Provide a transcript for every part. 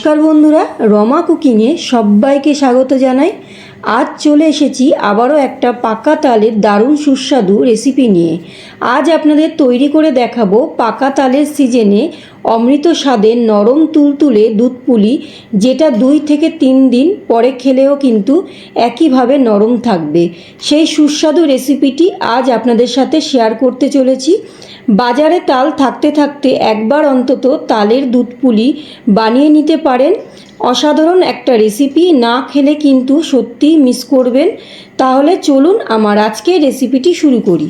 নমস্কার বন্ধুরা, রমা কুকিংয়ে সবাইকে স্বাগত জানাই। আজ চলে এসেছি আবারও একটা পাকা তালের দারুণ সুস্বাদু রেসিপি নিয়ে। আজ আপনাদের তৈরি করে দেখাবো পাকা তালের সিজনে অমৃত স্বাদের নরম তুলতুলে দুধ পুলি, যেটা 2 থেকে 3 দিন পরে খেলেও কিন্তু একইভাবে নরম থাকবে। সেই সুস্বাদু রেসিপিটি আজ আপনাদের সাথে শেয়ার করতে চলেছি। বাজারে তাল থাকতে থাকতে একবার অন্তত তালের দুধ পুলি বানিয়ে নিতে পারেন। অসাধারণ একটা রেসিপি, না খেলে কিন্তু সত্যিই মিস করবেন। তাহলে চলুন আমার আজকের রেসিপিটি শুরু করি।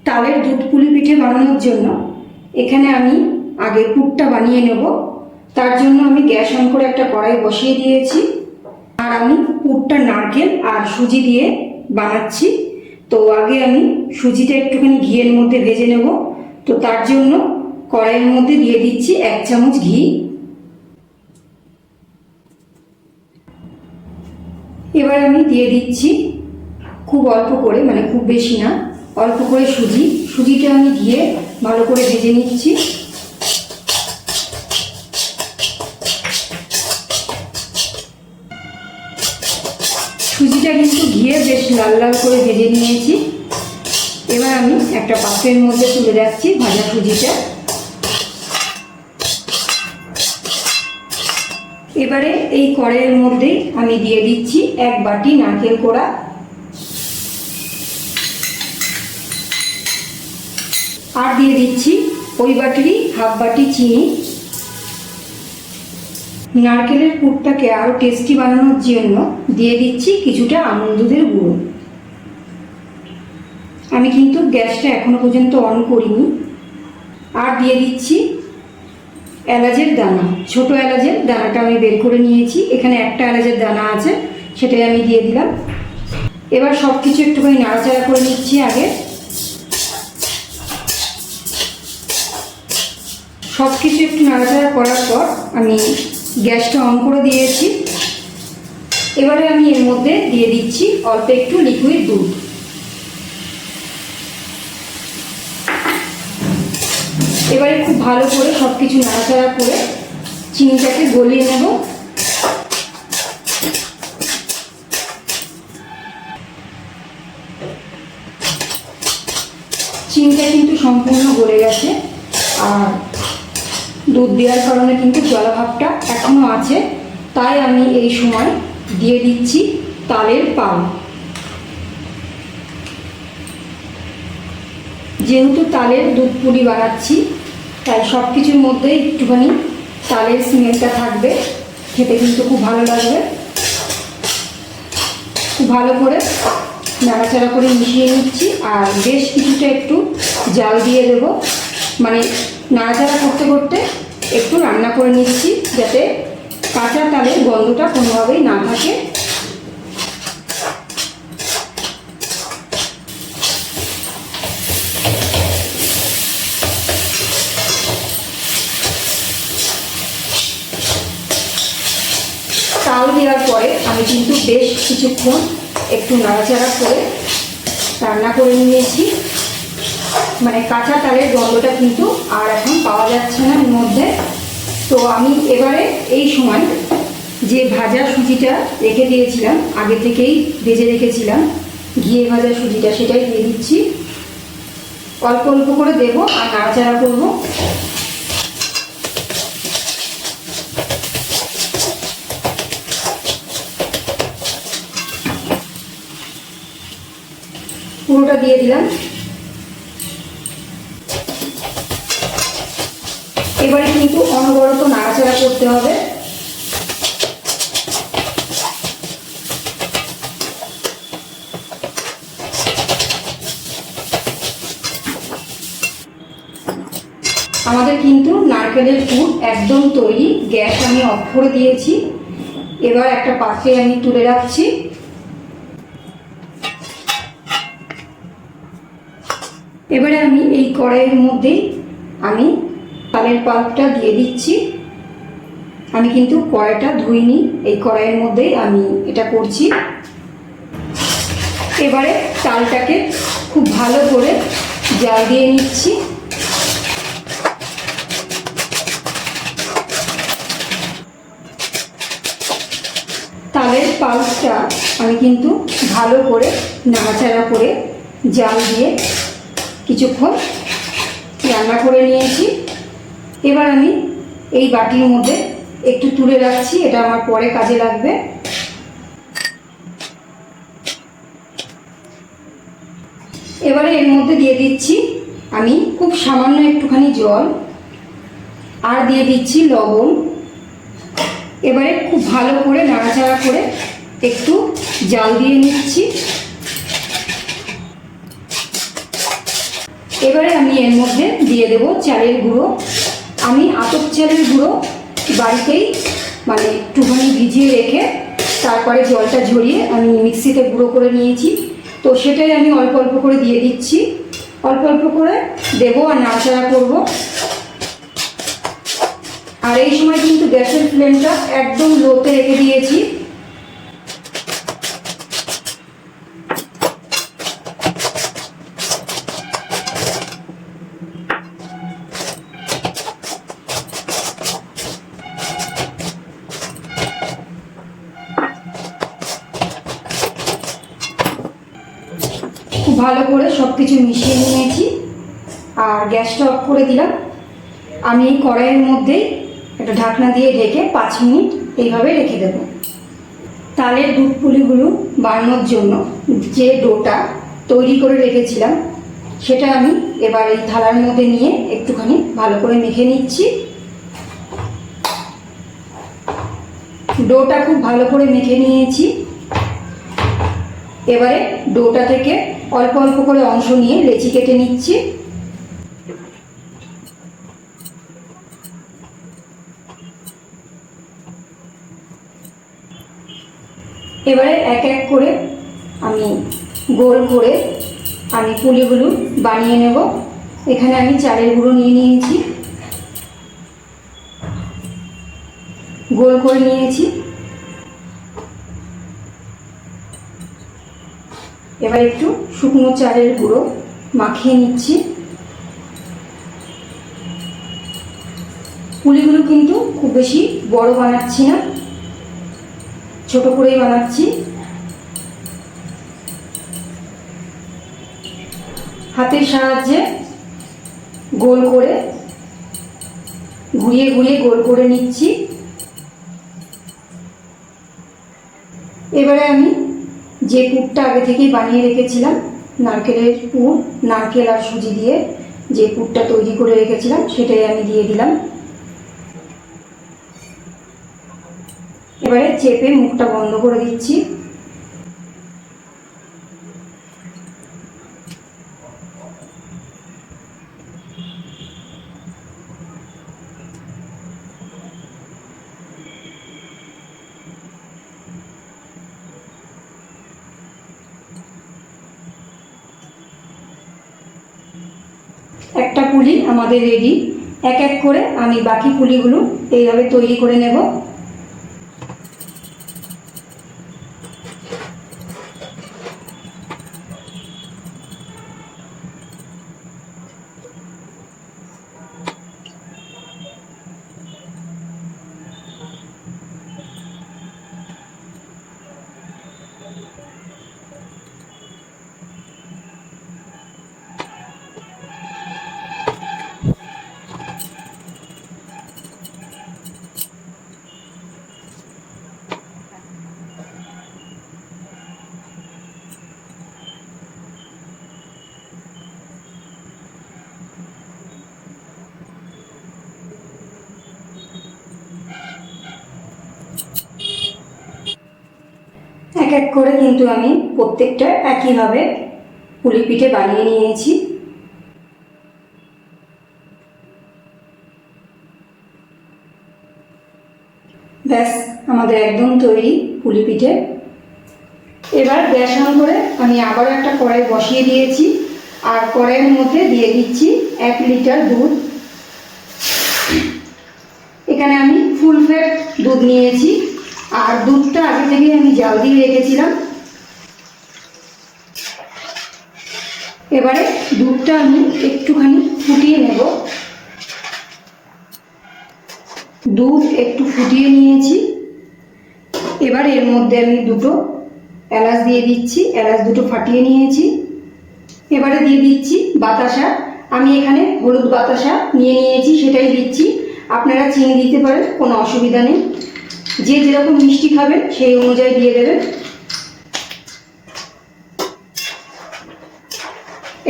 তালের দুধ পুলি পিঠে বানানোর জন্য এখানে আমি আগে পুরটা বানিয়ে নেব। তার জন্য আমি গ্যাস অন করে একটা কড়াই বসিয়ে দিয়েছি, আর আমি পুরটা নারকেল আর সুজি দিয়ে বানাচ্ছি। তো আগে আমি সুজিটা একটুখানি ঘিয়ের মধ্যে ভেজে নেব। তো তার জন্য কড়াইয়ের মধ্যে দিয়ে দিচ্ছি 1 চামচ ঘি। এবার আমি দিয়ে দিচ্ছি খুব অল্প করে, মানে খুব বেশি না, অল্প করে সুজিটা আমি ঘিয়ে ভালো করে ভেজে নিচ্ছি। সুজিটা কিন্তু ঘিয়ে বেশ লাল লাল করে ভেজে নিয়েছি। এবার আমি একটা পাত্রের মধ্যে তুলে রাখছি ভাজা সুজিটা। এবারে এই কড়াইয়ের মধ্যে আমি দিয়ে দিচ্ছি 1 বাটি নারকেল কোড়া, আর দিয়ে দিচ্ছি ওই বাটিরই হাফ বাটি চিনি। নারকেলের পুরটাকে আরও টেস্টি বানানোর জন্য দিয়ে দিচ্ছি কিছুটা আমুল দুধের গুঁড়ো। আমি কিন্তু গ্যাসটা এখনো পর্যন্ত অন করিনি। আর দিয়ে দিচ্ছি এলাচের দানা, ছোট এলাচের দানাটা আমি বের করে নিয়েছি। এখানে একটা এলাচের দানা আছে, সেটাই আমি দিয়ে দিলাম। এবার সব কিছু একটুখানি নাড়াচাড়া করে নিচ্ছি। আগে সব কিছু একটু নাড়াচাড়া করার পর আমি গ্যাসটা অন করে দিয়েছি। এবারে আমি এর মধ্যে দিয়ে দিচ্ছি অল্প একটু লিকুইড দুধ। এবারে খুব ভালো করে সব কিছু নাড়াচাড়া করে চিনিটাকে গলিয়ে নেব। চিনিটা কিন্তু সম্পূর্ণ গলে গেছে, আর দুধ দেওয়ার কারণে কিন্তু জলাভাবটা এখনও আছে। তাই আমি এই সময় দিয়ে দিচ্ছি তালের পাল। যেহেতু তালের দুধ পুলি বানাচ্ছি, তাই সব কিছুর মধ্যে একটুখানি তালের স্মেলটা থাকবে, খেতে কিন্তু খুব ভালো লাগবে। খুব ভালো করে নাড়াচাড়া করে মিশিয়ে নিচ্ছি, আর বেশ কিছুটা একটু জাল দিয়ে দেবো। মানে নাড়াচাড়া করতে করতে একটু রান্না করে নিচ্ছি, যাতে কাঁচা তালের গন্ধটা কোনোভাবেই না থাকে। তাল দেওয়ার পরে আমি কিন্তু বেশ কিছুক্ষণ একটু নাড়াচাড়া করে রান্না করে নিয়েছি। মানে কাঁচা তালের গন্ধটা কিন্তু আর এখন পাওয়া যাচ্ছে না এর মধ্যে। তো আমি এবারে এই সময় যে ভাজা সুজিটা রেখে দিয়েছিলাম, আগে থেকেই ভেজে রেখেছিলাম ঘিয়ে ভাজা সুজিটা, সেটাই দিয়ে দিচ্ছি। অল্প অল্প করে দেবো আর নাড়াচাড়া করবো। পুরোটা দিয়ে দিলাম। এবারে কিন্তু অনবরত নাড়াচাড়া করতে হবে। আমাদের কিন্তু নারকেলের পুর একদম তৈরি। গ্যাস আমি অফ করে দিয়েছি। এবার একটা পাত্রে আমি তুলে রাখছি। এবারে আমি এই কড়াইয়ের মধ্যেই আমি তালের পাল্পটা দিয়ে দিচ্ছি। আমি কিন্তু কড়াইটা ধুইনি, এই কড়াইয়ের মধ্যেই আমি এটা করছি। এবারে তালটাকে খুব ভালো করে জাল দিয়ে নিচ্ছি। পালসটা আমি কিন্তু ভালো করে নাড়াচাড়া করে জাল দিয়ে কিছুক্ষণ রান্না করে নিয়েছি। এবার আমি এই বাটির মধ্যে একটু তুলে রাখছি, এটা আমার পরে কাজে লাগবে। এবারে এর মধ্যে দিয়ে দিচ্ছি আমি খুব সামান্য একটুখানি জল, আর দিয়ে দিচ্ছি লবণ। এবারে খুব ভালো করে নাড়াচাড়া করে একটু জাল দিয়ে নিচ্ছি। এবারে আমি এর মধ্যে দিয়ে দেব চালের গুঁড়ো। আমি আতপ চালের গুঁড়ো বাড়িতেই মানে একটুখানি ভিজিয়ে রেখে তারপরে জলটা ঝরিয়ে আমি মিক্সিতে গুঁড়ো করে নিয়েছি, তো সেটাই আমি অল্প অল্প করে দিয়ে দিচ্ছি। অল্প অল্প করে দেবো আর নাড়াচাড়া করবো। আর এই সময় কিন্তু গ্যাসের ফ্লেমটা একদম লোতে রেখে দিয়েছি। খুব ভালো করে সব কিছু মিশিয়ে নিয়েছি আর গ্যাসটা অফ করে দিলাম। আমি এই কড়াইয়ের মধ্যেই একটা ঢাকনা দিয়ে ঢেকে 5 মিনিট এইভাবে রেখে দেব। তালের দুধ পুলিগুলো বানানোর জন্য যে ডোটা তৈরি করে রেখেছিলাম সেটা আমি এবার এই থালার মধ্যে নিয়ে একটুখানি ভালো করে মেখে নিচ্ছি। ডোটা খুব ভালো করে মেখে নিয়েছি। এবারে ডোটা থেকে অল্প অল্প করে অংশ নিয়ে লেচি কেটে নিচ্ছি। এবারে এক এক করে আমি গোল করে আমি পুলিগুলো বানিয়ে নেব। এখানে আমি চালের গুঁড়ো নিয়ে নিয়েছি, গোল করে নিয়েছি। এবার একটু শুকনো চালের গুঁড়ো মাখিয়ে নিচ্ছি। পুলিগুলো কিন্তু খুব বেশি বড় বানাচ্ছি না, ছোট করেই বানাচ্ছি। হাতের সাহায্যে গোল করে ঘুরিয়ে ঘুরিয়ে গোল করে নিচ্ছি। এবারে আমি যে পুরটা আগে থেকেই বানিয়ে রেখেছিলাম, নারকেলের পুর, নারকেল আর সুজি দিয়ে যে পুরটা তৈরি করে রেখেছিলাম সেটাই আমি দিয়ে দিলাম। এবারে চেপে মুখটা বন্ধ করে দিচ্ছি। একটা পুলি আমাদের রেডি। এক এক করে আমি বাকি পুলিগুলো এইভাবে তৈরি করে নেব। এক এক করে কিন্তু আমি প্রত্যেকটা একইভাবে পুলি পিঠে বানিয়ে নিয়েছি। ব্যাস আমাদের একদম তৈরি পুলি পিঠে। এবার গ্যাস অন করে আমি আবারও একটা কড়াই বসিয়ে দিয়েছি আর কড়াইয়ের মধ্যে দিয়ে দিচ্ছি 1 লিটার দুধ। এখানে আমি ফুল ফ্যাট দুধ নিয়েছি আর দুধটা আগে থেকে আমি জাল দিয়ে রেখেছিলাম। এবারে দুধটা আমি একটুখানি ফুটিয়ে নেব। দুধ একটু ফুটিয়ে নিয়েছি। এবার এর মধ্যে আমি দুটো এলাচ দিয়ে দিচ্ছি, এলাচ দুটো ফাটিয়ে নিয়েছি। এবারে দিয়ে দিচ্ছি বাতাসা। আমি এখানে হলুদ বাতাসা নিয়েছি, সেটাই দিচ্ছি। আপনারা চিনি দিতে পারেন, কোনো অসুবিধা নেই। যে যেরকম মিষ্টি খাবেন সেই অনুযায়ী দিয়ে দেবেন।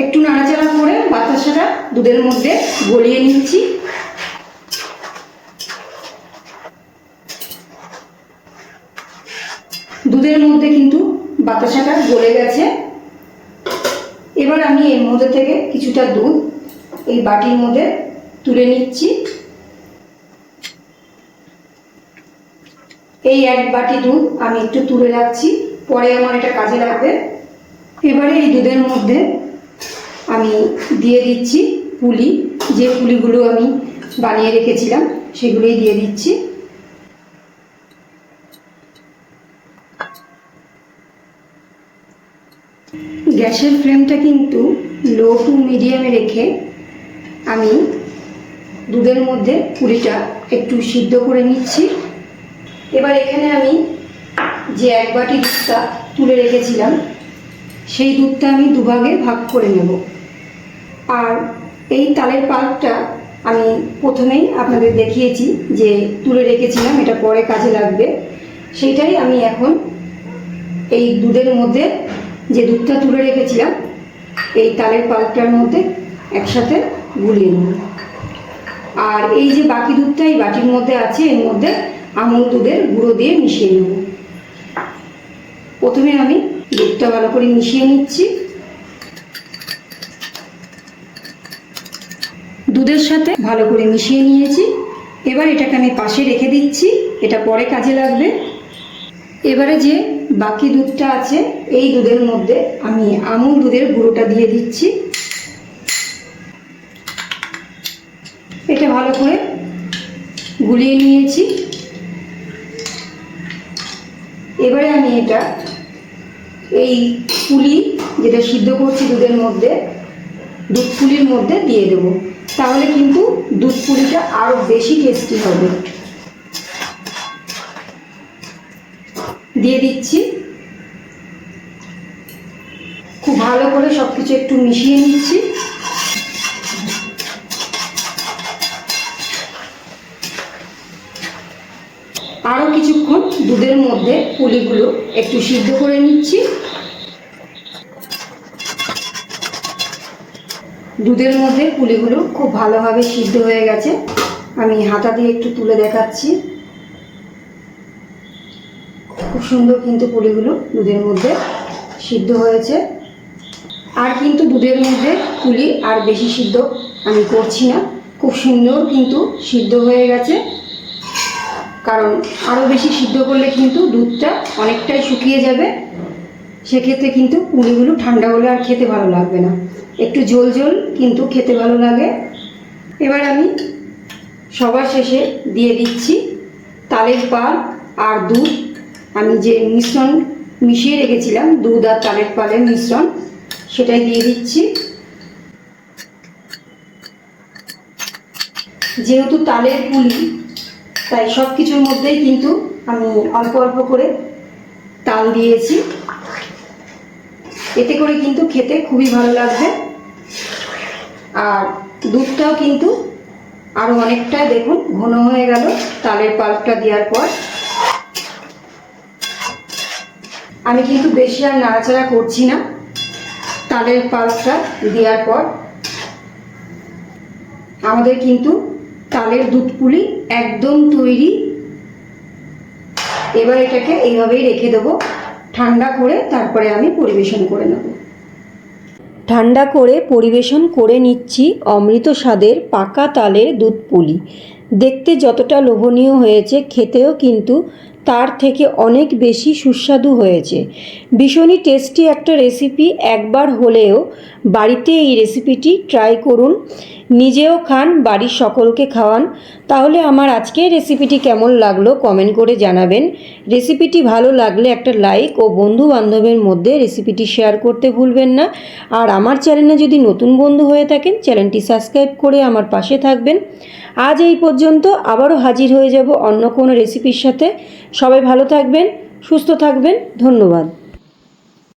একটু নাড়াচাড়া করে বাতাসাটা দুধের মধ্যে গলিয়ে নিচ্ছি। দুধের মধ্যে কিন্তু বাতাসাটা গলে গেছে। এবার আমি এর মধ্যে থেকে কিছুটা দুধ এই বাটির মধ্যে তুলে নিচ্ছি। এই এক বাটি দুধ আমি একটু তুলে রাখছি, পরে আমার এটা কাজে লাগবে। এবারে এই দুধের মধ্যে আমি দিয়ে দিচ্ছি পুলি। যে পুলিগুলো আমি বানিয়ে রেখেছিলাম সেগুলোই দিয়ে দিচ্ছি। গ্যাসের ফ্লেমটা কিন্তু লো টু মিডিয়ামে রেখে আমি দুধের মধ্যে পুলিটা একটু সিদ্ধ করে নিচ্ছি। এবার এখানে আমি যে এক বাটি দুধটা তুলে রেখেছিলাম সেই দুধটা আমি দুভাগে ভাগ করে নেব। আর এই তালের পাল্পটা আমি প্রথমেই আপনাদের দেখিয়েছি যে তুলে রেখেছিলাম, এটা পরে কাজে লাগবে। সেইটাই আমি এখন এই দুধের মধ্যে, যে দুধটা তুলে রেখেছিলাম এই তালের পাল্পটার মধ্যে একসাথে গুলিয়ে নেব। আর এই যে বাকি দুধটা এই বাটির মধ্যে আছে, এর মধ্যে আমুল দুধের গুঁড়ো দিয়ে মিশিয়ে নেব। প্রথমে আমি দুধটা ভালো করে মিশিয়ে নিচ্ছি। দুধের সাথে ভালো করে মিশিয়ে নিয়েছি। এবার এটাকে আমি পাশে রেখে দিচ্ছি, এটা পরে কাজে লাগবে। এবারে যে বাকি দুধটা আছে এই দুধের মধ্যে আমি আমুল দুধের গুঁড়োটা দিয়ে দিচ্ছি। এটা ভালো করে গুলিয়ে নিয়েছি। এবারে আমি এটা এই পুলি যেটা সিদ্ধ করছি দুধের মধ্যে, দুধ পুলির মধ্যে দিয়ে দেবো। তাহলে কিন্তু দুধ পুলিটা আরও বেশি টেস্টি হবে। দিয়ে দিচ্ছি। খুব ভালো করে সব কিছু একটু মিশিয়ে নিচ্ছি। আরও কিছুক্ষণ দুধের মধ্যে পুলিগুলো একটু সিদ্ধ করে নিচ্ছি। দুধের মধ্যে পুলিগুলো খুব ভালোভাবে সিদ্ধ হয়ে গেছে। আমি হাতা দিয়ে একটু তুলে দেখাচ্ছি। খুব সুন্দর কিন্তু পুলিগুলো দুধের মধ্যে সিদ্ধ হয়েছে। আর কিন্তু দুধের মধ্যে পুলি আর বেশি সিদ্ধ আমি করছি না, খুব সুন্দর কিন্তু সিদ্ধ হয়ে গেছে। কারণ আরও বেশি সিদ্ধ করলে কিন্তু দুধটা অনেকটাই শুকিয়ে যাবে, সেক্ষেত্রে কিন্তু পুলিগুলো ঠান্ডা হলে আর খেতে ভালো লাগবে না। একটু ঝোল ঝোল কিন্তু খেতে ভালো লাগে। এবার আমি সবার শেষে দিয়ে দিচ্ছি তালের পাল আর দুধ। আমি যে মিশ্রণ মিশিয়ে রেখেছিলাম, দুধ আর তালের পালের মিশ্রণ, সেটাই দিয়ে দিচ্ছি। যেহেতু তালের পুলি তাই সব কিছুর মধ্যেই কিন্তু আমি অল্প অল্প করে তাল দিয়েছি। এতে করে কিন্তু খেতে খুবই ভালো লাগবে। আর দুধটাও কিন্তু আরও অনেকটা দেখুন ঘন হয়ে গেল তালের পাল্পটা দেওয়ার পর। আমি কিন্তু বেশি আর নাড়াচাড়া করছি না। তালের পাল্পটা দেওয়ার পর আমাদের কিন্তু তালের দুধ পুলি একদম তৈরি। এবার এটাকে এইভাবেই রেখে দেবো, ঠান্ডা করে তারপরে আমি পরিবেশন করে নেব। ঠান্ডা করে পরিবেশন করে নিচ্ছি অমৃত স্বাদের পাকা তালের দুধ পুলি। দেখতে যতটা লোভনীয় হয়েছে, খেতেও কিন্তু তার থেকে অনেক বেশি সুস্বাদু হয়েছে। ভীষণই টেস্টি একটা রেসিপি। একবার হলেও বাড়িতে এই রেসিপিটি ট্রাই করুন, নিজেও খান, বাড়ির সকলকে খাওয়ান। তাহলে আমার আজকের রেসিপিটি কেমন লাগলো কমেন্ট করে জানাবেন। রেসিপিটি ভালো লাগলে একটা লাইক ও বন্ধু বান্ধবের মধ্যে রেসিপিটি শেয়ার করতে ভুলবেন না। আর আমার চ্যানেলে যদি নতুন বন্ধু হয়ে থাকেন, চ্যানেলটি সাবস্ক্রাইব করে আমার পাশে থাকবেন। আজ এই পর্যন্ত, আবারও হাজির হয়ে যাব অন্য কোনো রেসিপির সাথে। সবাই ভালো থাকবেন, সুস্থ থাকবেন। ধন্যবাদ।